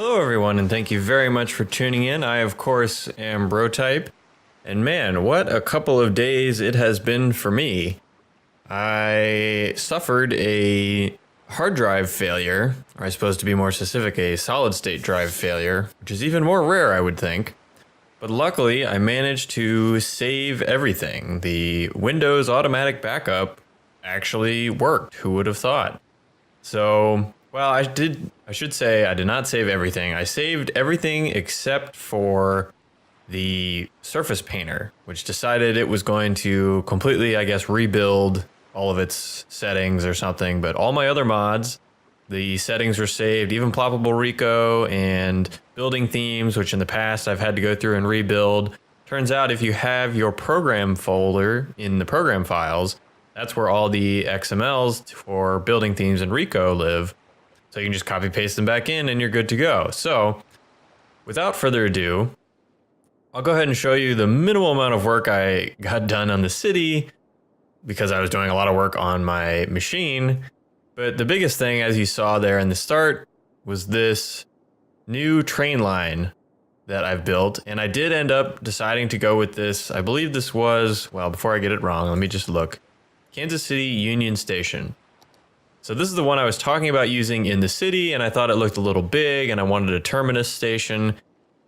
Hello, everyone, and thank you very much for tuning in. I, of course, am Brotype, and man, what a couple of days it has been for me. I suffered a hard drive failure, or I suppose to be more specific, a solid state drive failure, which is even more rare, I would think. But luckily, I managed to save everything. The Windows automatic backup actually worked. Who would have thought? So, well, I should say I did not save everything. I saved everything except for the Surface Painter, which decided it was going to completely, I guess, rebuild all of its settings or something. But all my other mods, the settings were saved, even Ploppable Rico and building themes, which in the past I've had to go through and rebuild. Turns out if you have your program folder in the program files, that's where all the XMLs for building themes and Rico live. So you can just copy paste them back in and you're good to go. So without further ado, I'll go ahead and show you the minimal amount of work I got done on the city because I was doing a lot of work on my machine. But the biggest thing, as you saw there in the start, was this new train line that I've built. And I did end up deciding to go with this. I believe this was, well, before I get it wrong, let me just look. Kansas City Union Station. So this is the one I was talking about using in the city, and I thought it looked a little big, and I wanted a terminus station.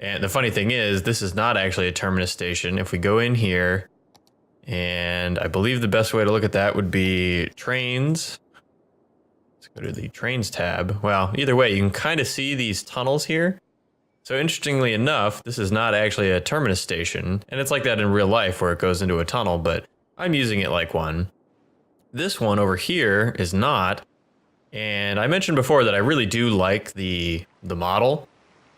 And the funny thing is, this is not actually a terminus station. If we go in here, and I believe the best way to look at that would be trains. Let's go to the trains tab. Well, either way, you can kind of see these tunnels here. So interestingly enough, this is not actually a terminus station, and it's like that in real life where it goes into a tunnel, but I'm using it like one. This one over here is not, and I mentioned before that I really do like the model.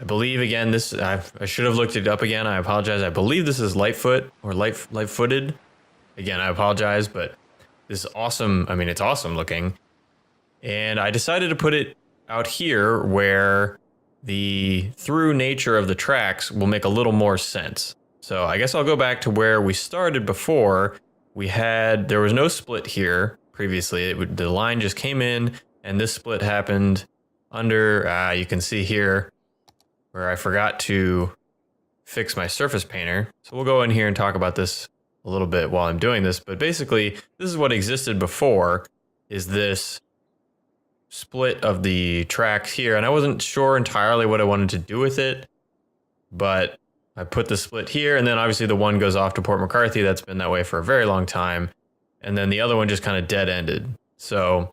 I believe, again, this, I should have looked it up again, I apologize. I believe this is Lightfoot or Light-footed. Again, I apologize, but this is awesome. I mean, it's awesome looking. And I decided to put it out here where the through nature of the tracks will make a little more sense. So I guess I'll go back to where we started before. There was no split here previously. The line just came in and this split happened under, you can see here where I forgot to fix my Surface Painter. So we'll go in here and talk about this a little bit while I'm doing this. But basically, this is what existed before, is this split of the tracks here. And I wasn't sure entirely what I wanted to do with it, but I put the split here, and then obviously the one goes off to Port McCarthy. That's been that way for a very long time. And then the other one just kind of dead-ended. So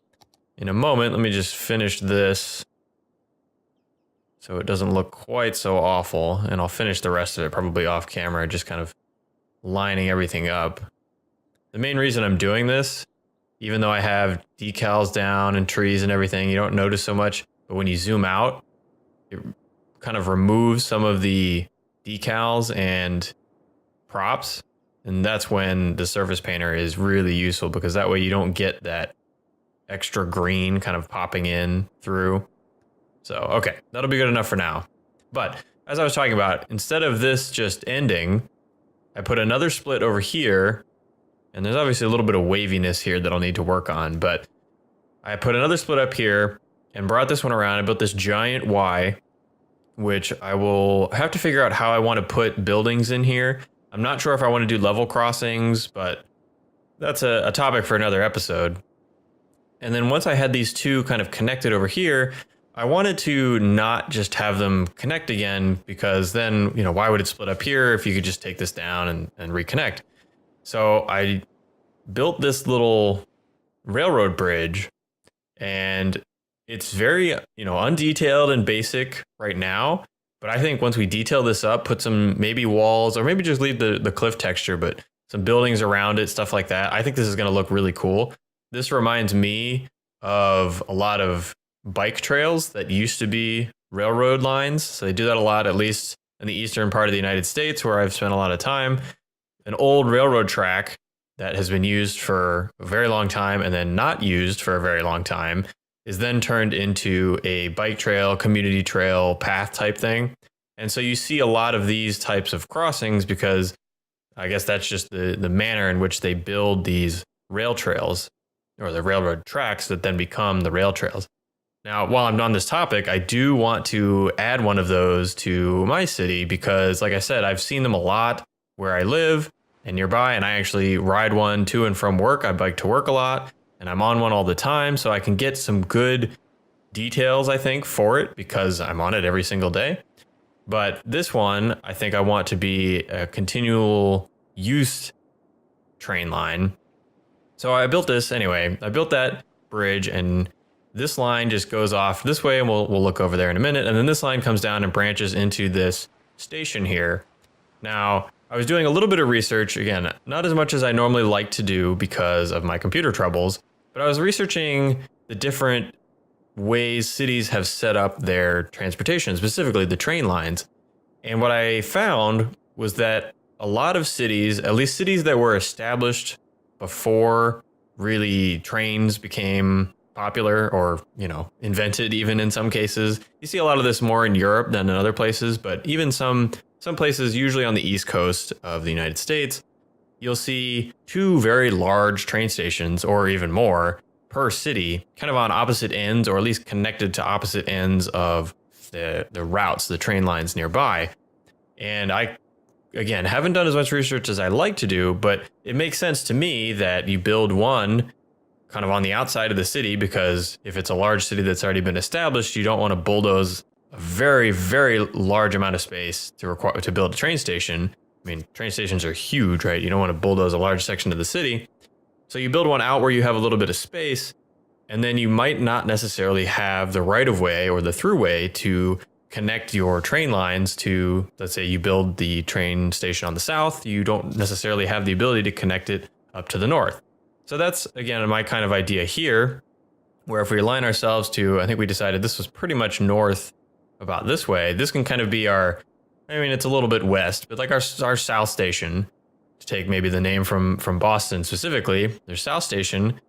in a moment, let me just finish this so it doesn't look quite so awful. And I'll finish the rest of it probably off camera, just kind of lining everything up. The main reason I'm doing this, even though I have decals down and trees and everything, you don't notice so much. But when you zoom out, it kind of removes some of the decals and props, and that's when the Surface Painter is really useful, because that way you don't get that extra green kind of popping in through. So okay, that'll be good enough for now. But as I was talking about, instead of this just ending, I put another split over here, and there's obviously a little bit of waviness here that I'll need to work on, but I put another split up here and brought this one around. I built this giant Y, which I will have to figure out how I want to put buildings in here. I'm not sure if I want to do level crossings, but that's a topic for another episode. And then once I had these two kind of connected over here, I wanted to not just have them connect again, because then, you know, why would it split up here if you could just take this down and reconnect? So I built this little railroad bridge, and it's very, you know, undetailed and basic right now, but I think once we detail this up, put some maybe walls, or maybe just leave the cliff texture, but some buildings around it, stuff like that, I think this is going to look really cool. This reminds me of a lot of bike trails that used to be railroad lines. So they do that a lot, at least in the eastern part of the United States, where I've spent a lot of time. An old railroad track that has been used for a very long time and then not used for a very long time is then turned into a bike trail, community trail, path type thing. And so you see a lot of these types of crossings because I guess that's just the manner in which they build these rail trails, or the railroad tracks that then become the rail trails. Now, while I'm on this topic, I do want to add one of those to my city because, like I said, I've seen them a lot where I live and nearby, and I actually ride one to and from work. I bike to work a lot, and I'm on one all the time, so I can get some good details, I think, for it because I'm on it every single day. But this one, I think I want to be a continual use train line. So I built this anyway. I built that bridge, and this line just goes off this way, and we'll look over there in a minute. And then this line comes down and branches into this station here. Now, I was doing a little bit of research, again, not as much as I normally like to do because of my computer troubles, but I was researching the different ways cities have set up their transportation, specifically the train lines. And what I found was that a lot of cities, at least cities that were established before really trains became popular or, invented even in some cases. You see a lot of this more in Europe than in other places, but even some places, usually on the East Coast of the United States, you'll see 2 very large train stations or even more per city, kind of on opposite ends, or at least connected to opposite ends of the routes, the train lines nearby. And I, again, haven't done as much research as I like to do, but it makes sense to me that you build one kind of on the outside of the city, because if it's a large city that's already been established, you don't want to bulldoze a very, very large amount of space to build a train station. I mean, train stations are huge, right? You don't want to bulldoze a large section of the city. So you build one out where you have a little bit of space, and then you might not necessarily have the right of way or the throughway to connect your train lines to, let's say you build the train station on the south, you don't necessarily have the ability to connect it up to the north. So that's, again, my kind of idea here, where if we align ourselves to, I think we decided this was pretty much north about this way, this can kind of be it's a little bit west, but like our south station, to take maybe the name from Boston specifically, their south station,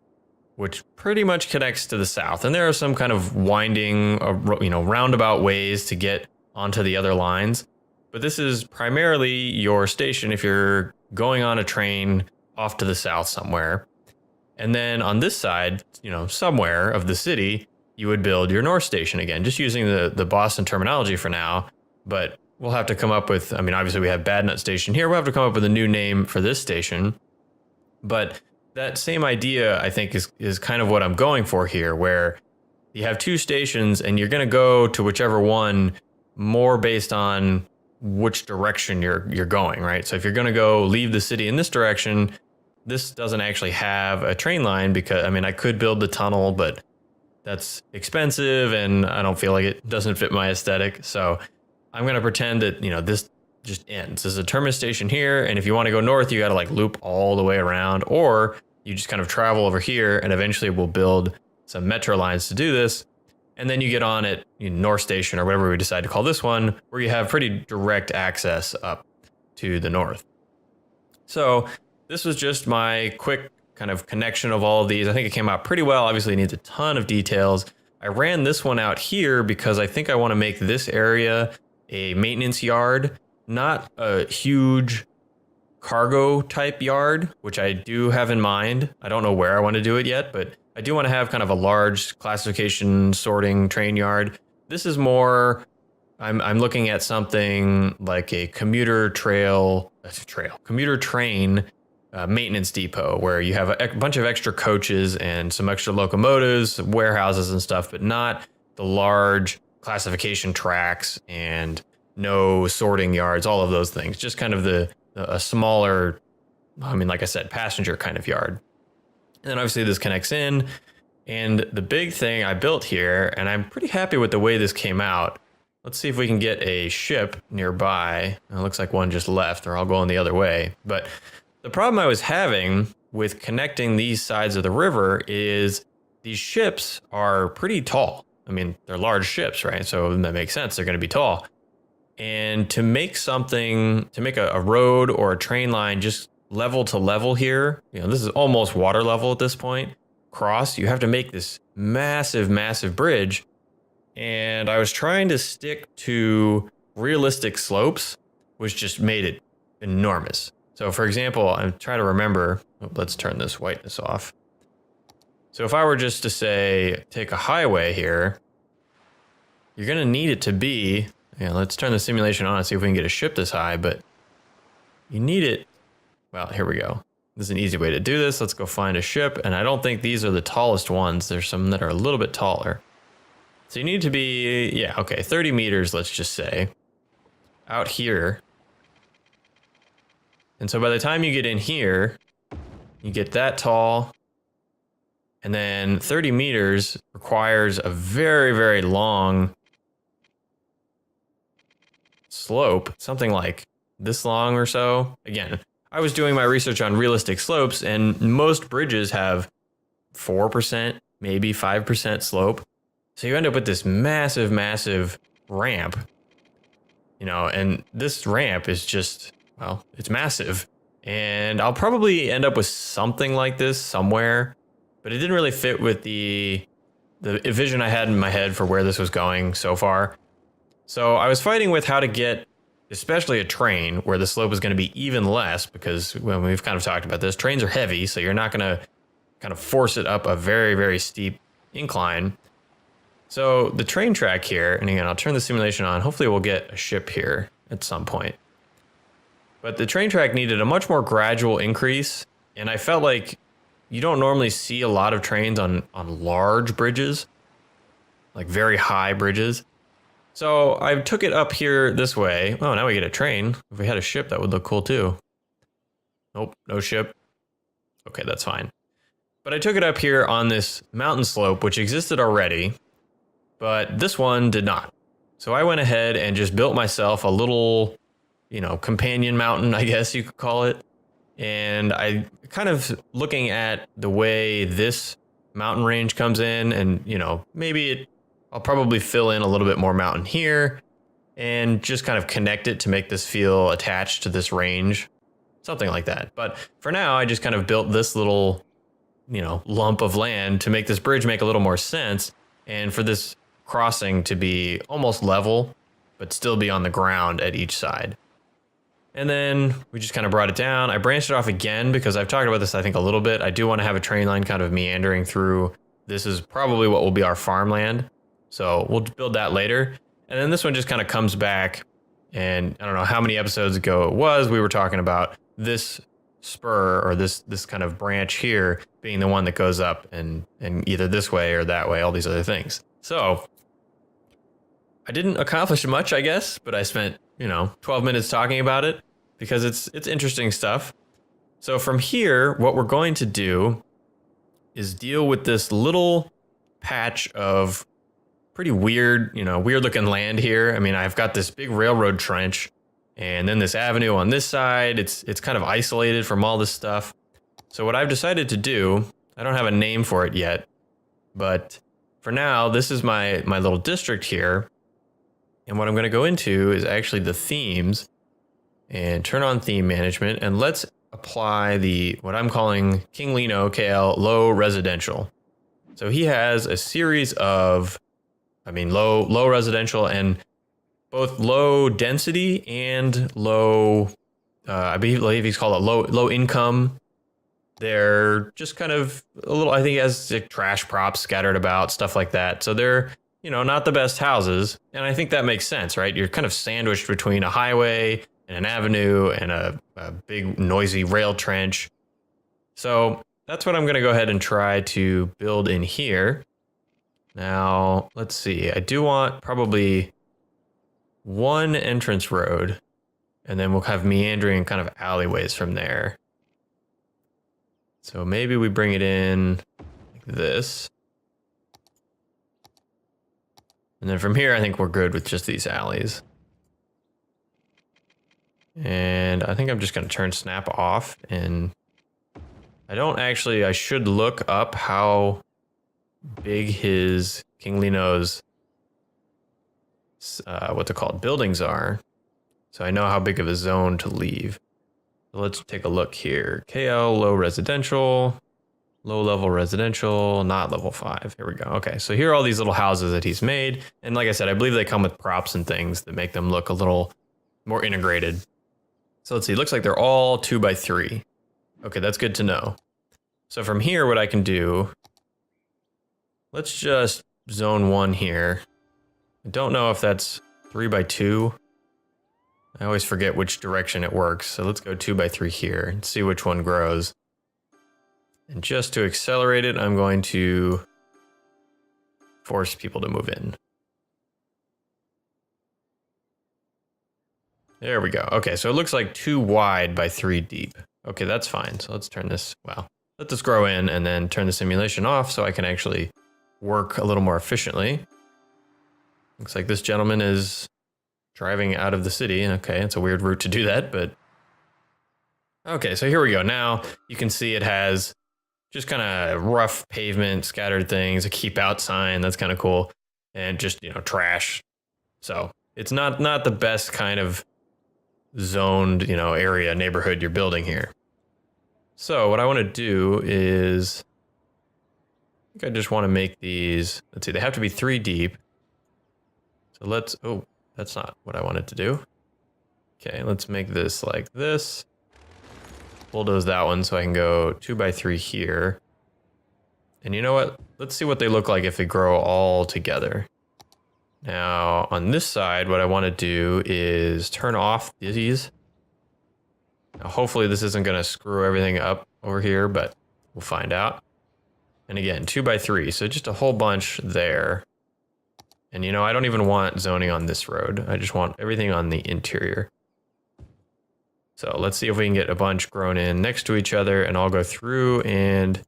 which pretty much connects to the south. And there are some kind of winding, roundabout ways to get onto the other lines. But this is primarily your station if you're going on a train off to the south somewhere. And then on this side, somewhere of the city, you would build your north station again, just using the Boston terminology for now. But we'll have to come up with, obviously we have Bad Nut Station here. We'll have to come up with a new name for this station. But that same idea, I think, is kind of what I'm going for here, where you have 2 stations and you're going to go to whichever one more based on which direction you're going, right? So if you're going to leave the city in this direction, this doesn't actually have a train line because, I could build the tunnel, but that's expensive and I don't feel like it doesn't fit my aesthetic. So I'm going to pretend that, this just ends. There's a terminus station here, and if you want to go north, you got to loop all the way around, or you just kind of travel over here, and eventually we'll build some metro lines to do this. And then you get on at North Station or whatever we decide to call this one, where you have pretty direct access up to the north. So this was just my quick kind of connection of all of these. I think it came out pretty well. Obviously, it needs a ton of details. I ran this one out here because I think I want to make this area a maintenance yard, not a huge cargo type yard, which I do have in mind. I don't know where I want to do it yet, but I do want to have kind of a large classification sorting train yard. This is more, I'm looking at something like a commuter train maintenance depot, where you have a bunch of extra coaches and some extra locomotives, warehouses and stuff, but not the large classification tracks and no sorting yards, all of those things. Just kind of a smaller, like I said, passenger kind of yard. And then obviously this connects in. And the big thing I built here, and I'm pretty happy with the way this came out. Let's see if we can get a ship nearby. It looks like one just left, or I'll go on the other way. But the problem I was having with connecting these sides of the river is these ships are pretty tall. They're large ships, right? So that makes sense. They're going to be tall. And to make a road or a train line just level to level here, this is almost water level at this point, you have to make this massive, massive bridge. And I was trying to stick to realistic slopes, which just made it enormous. So for example, I'm trying to remember, let's turn this whiteness off. So if I were just to say, take a highway here, you're gonna need it to be, yeah, let's turn the simulation on and see if we can get a ship this high, but you need it, well, here we go. This is an easy way to do this. Let's go find a ship, and I don't think these are the tallest ones. There's some that are a little bit taller. So you need to be, yeah, okay, 30 meters, let's just say, out here. And so by the time you get in here, you get that tall, and then 30 meters requires a very, very long slope, something like this long or so. Again, I was doing my research on realistic slopes, and most bridges have 4%, maybe 5% slope. So you end up with this massive, massive ramp, you know, and this ramp is just, well, it's massive. And I'll probably end up with something like this somewhere, but it didn't really fit with the vision I had in my head for where this was going so far. So I was fighting with how to get, especially a train where the slope is going to be even less, because when we've kind of talked about this, trains are heavy, so you're not going to kind of force it up a very, very steep incline. So the train track here, and again, I'll turn the simulation on. Hopefully we'll get a ship here at some point. But the train track needed a much more gradual increase, and I felt like you don't normally see a lot of trains on large bridges, like very high bridges. So I took it up here this way. Oh, now we get a train. If we had a ship, that would look cool too. Nope, no ship. Okay, that's fine. But I took it up here on this mountain slope, which existed already, but this one did not. So I went ahead and just built myself a little, you know, companion mountain, I guess you could call it. And I kind of looking at the way this mountain range comes in, and, you know, maybe I'll probably fill in a little bit more mountain here and just kind of connect it to make this feel attached to this range, something like that. But for now, I just kind of built this little, you know, lump of land to make this bridge make a little more sense, and for this crossing to be almost level, but still be on the ground at each side. And then we just kind of brought it down. I branched it off again because I've talked about this, I think, a little bit. I do want to have a train line kind of meandering through. This is probably what will be our farmland. So we'll build that later. And then this one just kind of comes back, and I don't know how many episodes ago it was, we were talking about this spur or this kind of branch here being the one that goes up and either this way or that way, all these other things. So I didn't accomplish much, I guess, but I spent, 12 minutes talking about it because it's interesting stuff. So from here, what we're going to do is deal with this little patch of pretty weird, weird looking land here. I mean, I've got this big railroad trench and then this avenue on this side. It's kind of isolated from all this stuff. So what I've decided to do, I don't have a name for it yet, but for now, this is my little district here. And what I'm going to go into is actually the themes and turn on theme management. And let's apply what I'm calling King Lino KL low residential. So he has a series of, low residential and both low density and low, I believe he's called it low income. They're just kind of a little, I think he has like trash props scattered about, stuff like that. So they're, not the best houses. And I think that makes sense, right? You're kind of sandwiched between a highway and an avenue and a big noisy rail trench. So that's what I'm going to go ahead and try to build in here. Now, let's see. I do want probably one entrance road, and then we'll have meandering kind of alleyways from there. So maybe we bring it in like this. And then from here, I think we're good with just these alleys. And I think I'm just going to turn snap off. And I should look up how big his King Lino's, buildings are. So I know how big of a zone to leave. So let's take a look here. KL, low residential, low level residential, not level 5. Here we go. Okay, so here are all these little houses that he's made. And like I said, I believe they come with props and things that make them look a little more integrated. So let's see, it looks like they're all 2x3. Okay, that's good to know. So from here, what I can do, let's just zone 1 here. I don't know if that's 3x2. I always forget which direction it works. So let's go 2x3 here and see which one grows. And just to accelerate it, I'm going to force people to move in. There we go. Okay, so it looks like 2 wide by 3 deep. Okay, that's fine. So let's turn this, well, let this grow in and then turn the simulation off so I can actually work a little more efficiently. Looks like this gentleman is driving out of the city. Okay, it's a weird route to do that, but okay, so here we go. Now you can see it has just kind of rough pavement, scattered things, a keep out sign. That's kind of cool. And just, you know, trash. So it's not the best kind of zoned, you know, area, neighborhood you're building here. So what I want to do is, I think I just want to make these, let's see, they have to be 3 deep. So let's, oh, that's not what I wanted to do. Okay, let's make this like this. Bulldoze that one so I can go 2x3 here. And you know what? Let's see what they look like if they grow all together. Now, on this side, what I want to do is turn off these. Now, hopefully this isn't going to screw everything up over here, but we'll find out. And again, 2x3, so just a whole bunch there. And you know, I don't even want zoning on this road. I just want everything on the interior. So let's see if we can get a bunch grown in next to each other, and I'll go through and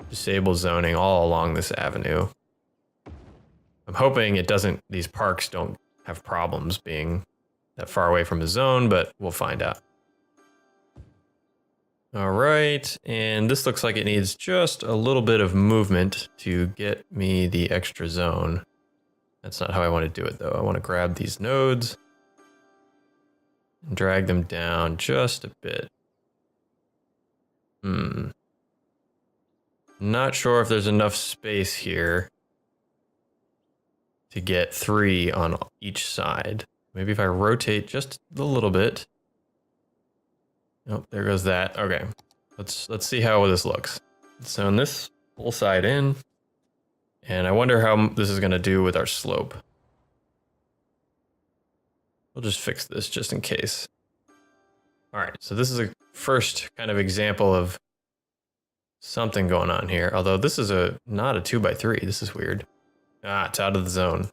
disable zoning all along this avenue. I'm hoping it doesn't, these parks don't have problems being that far away from the zone, but we'll find out. All right, and this looks like it needs just a little bit of movement to get me the extra zone. That's not how I want to do it though. I want to grab these nodes and drag them down just a bit. Not sure if there's enough space here to get 3 on each side. Maybe if I rotate just a little bit. Oh, there goes that. Okay, let's see how this looks. So in this whole side in, and I wonder how this is going to do with our slope. We'll just fix this just in case. All right, so this is a first kind of example of something going on here. Although this is not a 2x3. This is weird. Ah, it's out of the zone.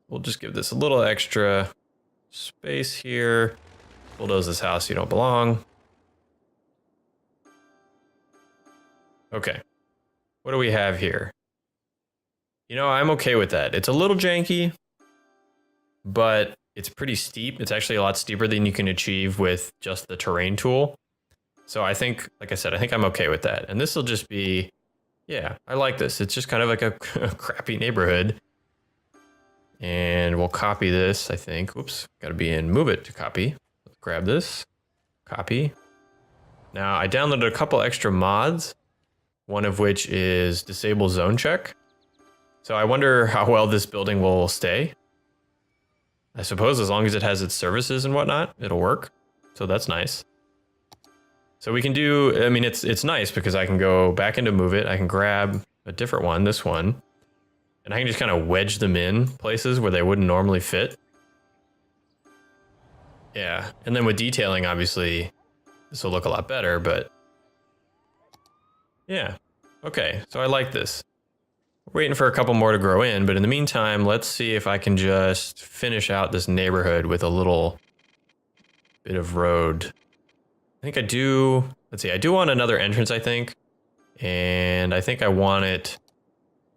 We'll just give this a little extra space here. Bulldoze this house, you don't belong. Okay, what do we have here? You know, I'm okay with that. It's a little janky, but it's pretty steep. It's actually a lot steeper than you can achieve with just the terrain tool. So I think, like I said, I think I'm okay with that. And this will just be, yeah, I like this. It's just kind of like a crappy neighborhood. And we'll copy this, I think. Oops, got to be in Move It to copy. Let's grab this, copy. Now I downloaded a couple extra mods, one of which is Disable Zone Check. So I wonder how well this building will stay. I suppose as long as it has its services and whatnot, it'll work. So that's nice. So we can do, I mean, it's nice because I can go back into Move It. I can grab a different one, this one, and I can just kind of wedge them in places where they wouldn't normally fit. Yeah, and then with detailing, obviously, this will look a lot better, but yeah. Okay, so I like this. We're waiting for a couple more to grow in, but in the meantime, let's see if I can just finish out this neighborhood with a little bit of road. I think I do, let's see, I do want another entrance, I think. And I think I want it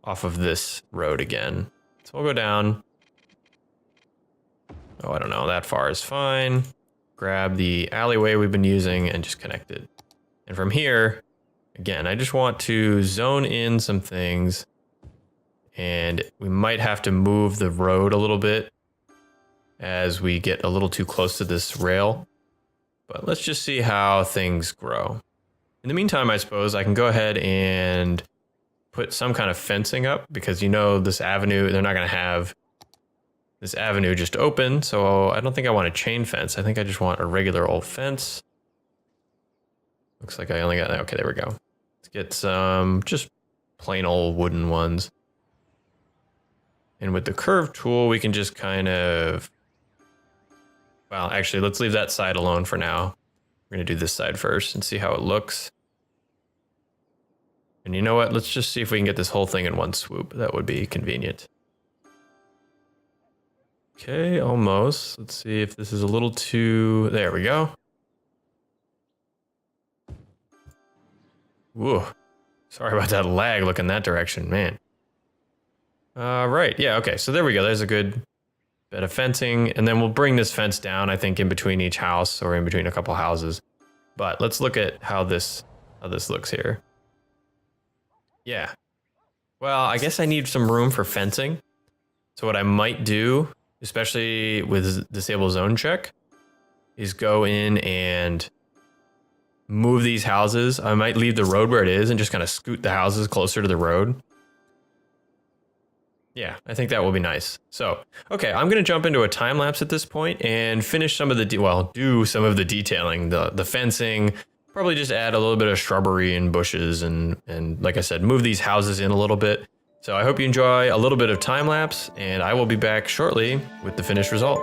off of this road again. So we'll go down. Oh, I don't know, that far is fine. Grab the alleyway we've been using and just connect it. And from here, again, I just want to zone in some things. And we might have to move the road a little bit as we get a little too close to this rail. But let's just see how things grow. In the meantime, I suppose I can go ahead and put some kind of fencing up because, you know, this avenue, they're not going to have this avenue just open. So I don't think I want a chain fence. I think I just want a regular old fence. Looks like I only got, okay, there we go. Let's get some just plain old wooden ones. And with the curve tool, we can just kind of, well, actually, let's leave that side alone for now. We're going to do this side first and see how it looks. And you know what? Let's just see if we can get this whole thing in one swoop. That would be convenient. Okay, almost. Let's see if this is a little too... There we go. Whoa. Sorry about that lag looking that direction, man. Right, yeah, okay, so there we go. There's a good bit of fencing, and then we'll bring this fence down, I think, in between each house or in between a couple houses. But let's look at how this looks here. Yeah. Well, I guess I need some room for fencing. So what I might do, especially with disable zone check, is go in and move these houses. I might leave the road where it is and just kind of scoot the houses closer to the road. Yeah, I think that will be nice. So, okay, I'm going to jump into a time lapse at this point and finish some of the, do some of the detailing, the fencing, probably just add a little bit of shrubbery and bushes and like I said, move these houses in a little bit. So I hope you enjoy a little bit of time lapse, and I will be back shortly with the finished result.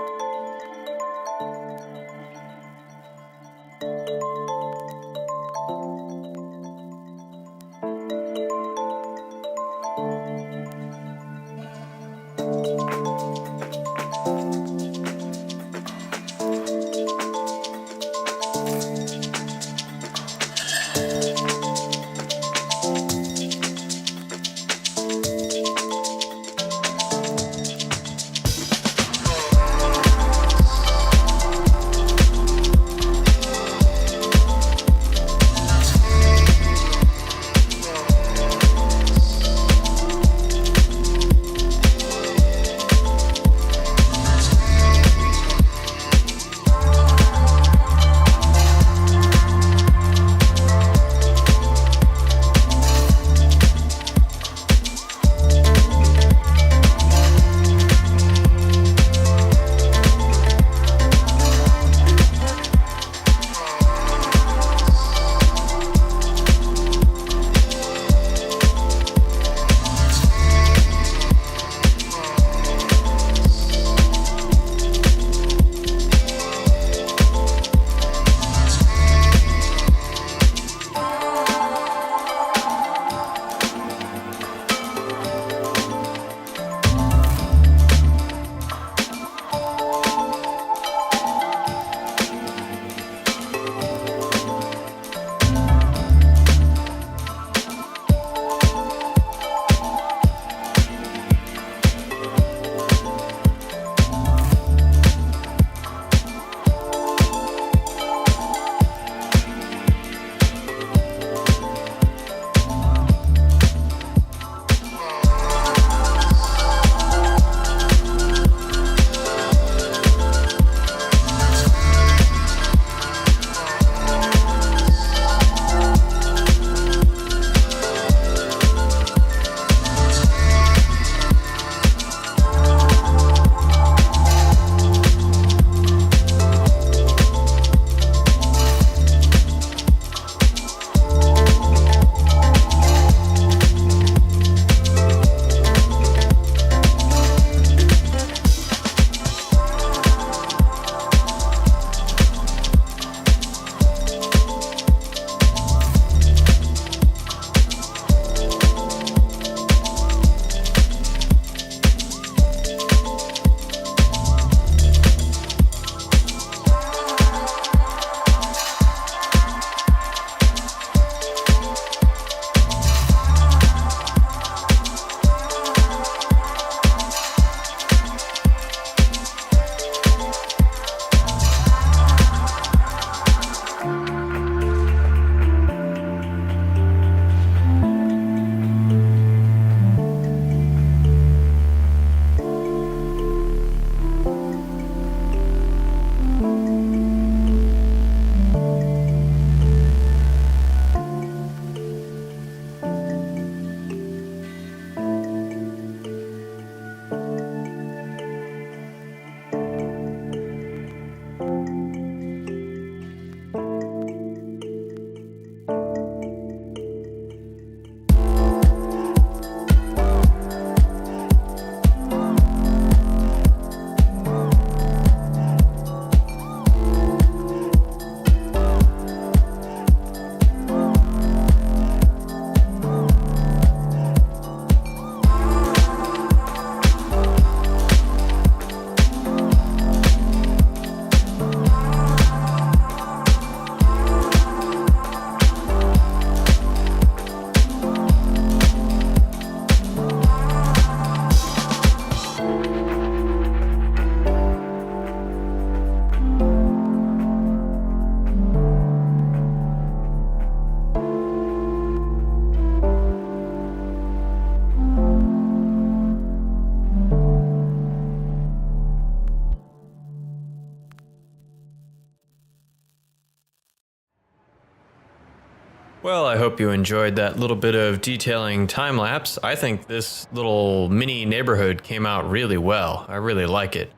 Well, I hope you enjoyed that little bit of detailing time lapse. I think this little mini neighborhood came out really well. I really like it.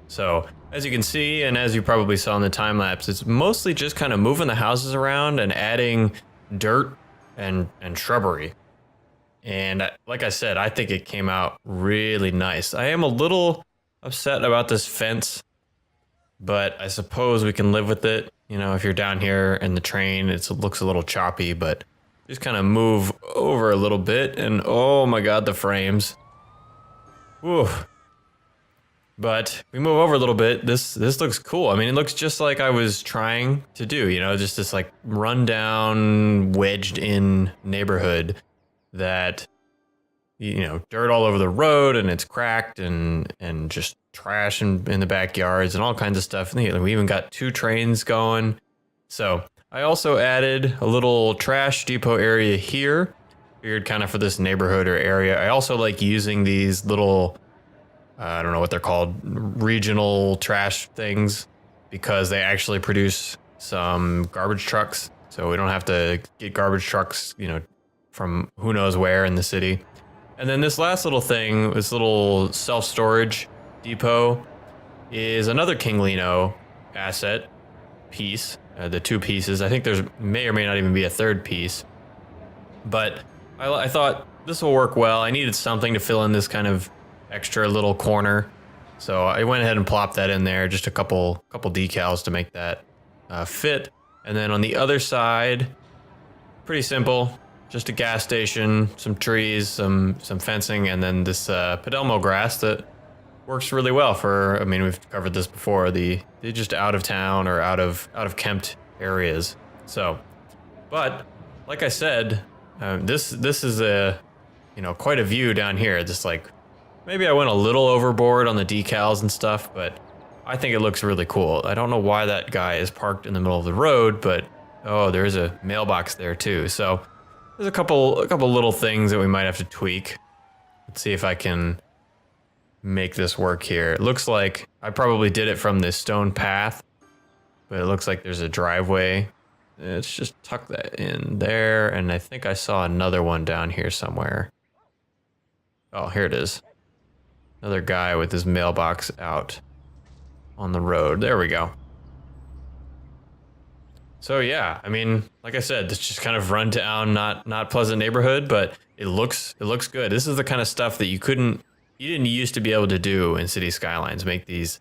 So, as you can see, and as you probably saw in the time lapse, it's mostly just kind of moving the houses around and adding dirt and shrubbery. And like I said, I think it came out really nice. I am a little upset about this fence, but I suppose we can live with it. You know, if you're down here in the train, it looks a little choppy, but just kind of move over a little bit and oh my God, the frames. Whew. But we move over a little bit. This looks cool. I mean, it looks just like I was trying to do, you know, just this like rundown, wedged in neighborhood that, you know, dirt all over the road and it's cracked and just trash in the backyards and all kinds of stuff. And we even got 2 trains going. So I also added a little trash depot area here, figured kind of for this neighborhood or area. I also like using these little, I don't know what they're called, regional trash things, because they actually produce some garbage trucks. So we don't have to get garbage trucks, you know, from who knows where in the city. And then this last little thing, this little self-storage depot, is another King Lino asset piece, the 2 pieces. I think there's may or may not even be a 3rd piece, but I thought this will work well. I needed something to fill in this kind of extra little corner, so I went ahead and plopped that in there, just a couple decals to make that fit. And then on the other side, pretty simple, just a gas station, some trees, some fencing, and then this Padelmo grass that works really well for, I mean, we've covered this before, the just out of town or out of Kempt areas. So, but like I said, this is a, you know, quite a view down here. Just like, maybe I went a little overboard on the decals and stuff, but I think it looks really cool. I don't know why that guy is parked in the middle of the road, but oh, there's a mailbox there too. So there's a couple little things that we might have to tweak. Let's see if I can make this work here. It looks like I probably did it from this stone path, but it looks like there's a driveway. Let's just tuck that in there, and I think I saw another one down here somewhere. Oh, here it is. Another guy with his mailbox out on the road. There we go. So yeah, I mean, like I said, it's just kind of run down, not pleasant neighborhood, but it looks good. This is the kind of stuff that you didn't used to be able to do in Cities Skylines, make these,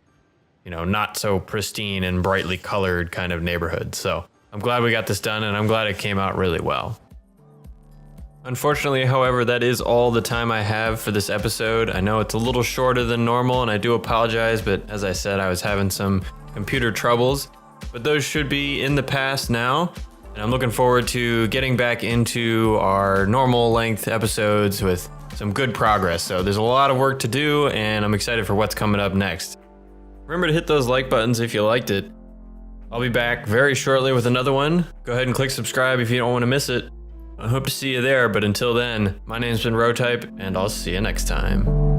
you know, not so pristine and brightly colored kind of neighborhoods. So I'm glad we got this done, and I'm glad it came out really well. Unfortunately, however, that is all the time I have for this episode. I know it's a little shorter than normal, and I do apologize, but as I said, I was having some computer troubles. But those should be in the past now, and I'm looking forward to getting back into our normal length episodes with some good progress. So there's a lot of work to do, and I'm excited for what's coming up next. Remember to hit those like buttons if you liked it. I'll be back very shortly with another one. Go ahead and click subscribe if you don't want to miss it. I hope to see you there, but until then, my name's been Rotype, and I'll see you next time.